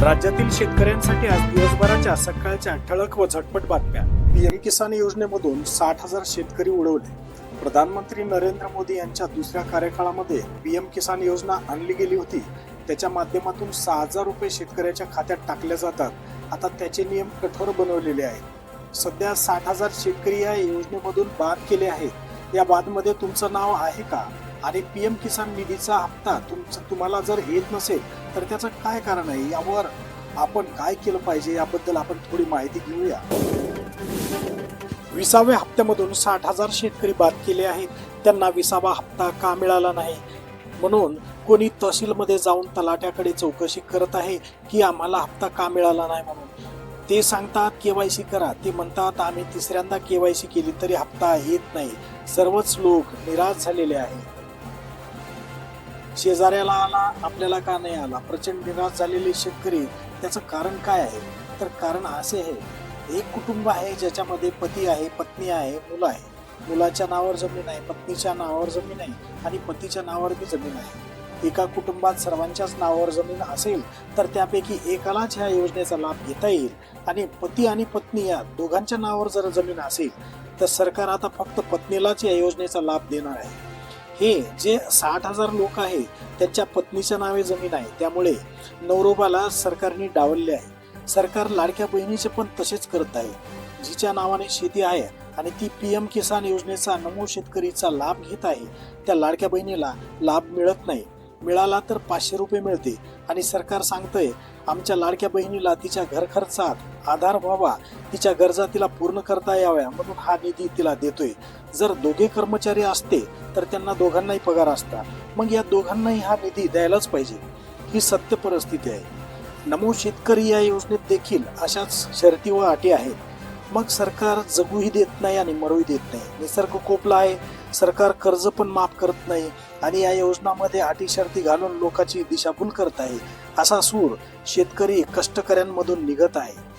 राज्यातील शेतकऱ्यांसाठी आज दिवसभराच्या सकाळच्या ठळक व झटपट बातम्या। पीएम किसान योजनेमधून 60,000 शेतकरी उडवले। प्रधानमंत्री नरेंद्र मोदी यांच्या दुसऱ्या कार्यकाळामध्ये पीएम किसान योजना आणली गेली होती। त्याच्या माध्यमातून 6,000 रुपये शेतकऱ्याच्या खात्यात टाकले जातात। आता त्याचे नियम कठोर बनवलेले आहेत। सध्या 60,000 शेतकरी या योजनेमधून बाद केले आहेत। या बादमध्ये तुमचं नाव आहे का? आणि पीएम किसान निधीचा हप्ता तुम्हाला जर येत नसेल तर त्याचं काय कारण आहे, यावर आपण काय केलं पाहिजे याबद्दल आपण थोडी माहिती घेऊया। 20व्या हप्त्यामधून 60,000 शेतकरी बाद केले आहेत। त्यांना 20वा हप्ता का मिळाला नाही म्हणून कोणी तहसीलमध्ये जाऊन तलाट्याकडे चौकशी करत आहे की आम्हाला हप्ता का मिळाला नाही म्हणून। ते सांगतात केवायसी करा, ते म्हणतात आम्ही तिसऱ्यांदा केवायसी केली तरी हप्ता येत नाही। सर्वच लोक निराश झालेले आहेत। शेजाऱ्याला आला, आपल्याला का नाही आला? प्रचंड निराश झालेले शेतकरी। त्याचं कारण काय आहे? तर कारण असे आहे, एक कुटुंब आहे ज्याच्यामध्ये पती आहे, पत्नी आहे, मुलं आहे। मुलाच्या नावावर जमीन आहे, पत्नीच्या नावावर जमीन आहे आणि पतीच्या नावावर बी जमीन आहे। एका कुटुंबात सर्वांच्याच नावावर जमीन असेल तर त्यापैकी एकालाच ह्या योजनेचा लाभ घेता येईल। आणि पती आणि पत्नी या दोघांच्या नावावर जर जमीन असेल तर सरकार आता फक्त पत्नीलाच या योजनेचा लाभ देणार आहे। हे जे 60,000 लोक आहेत त्यांच्या पत्नीच्या नावे जमीन आहे, त्यामुळे नवरोबाला सरकारने डावलले आहे। सरकार लाडक्या बहिणीचे पण तसेच करत आहे। जिच्या नावाने शेती आहे आणि ती पीएम किसान योजनेचा नमो शेतकरीचा लाभ घेत आहे, त्या लाडक्या बहिणीला लाभ मिळत नाही। मिळाला तर 500 रुपये मिळते आणि सरकार सांगतंय आमच्या लाडक्या बहिणीला तिच्या घर खर्चात आधार व्हावा, तिच्या गरजा तिला पूर्ण करता याव्या म्हणून हा निधी तिला देतोय। जर दोघे कर्मचारी असते तर त्यांना दोघांनाही पगार असता, मग या दोघांनाही हा निधी द्यायलाच पाहिजे। ही सत्य परिस्थिती आहे। नमो शेतकरी या योजनेत देखील अशाच शर्ती व अटी आहेत। मग सरकार जगूही देत नाही आणि मरूही देत नाही। निसर्ग कोपला आहे, सरकार कर्ज पण माफ करत नाही आणि या योजनामध्ये अटी शर्ती घालून लोकांची दिशाभूल करत आहे। असा सूर शेतकरी कष्टकऱ्यांमधून निघत आहे।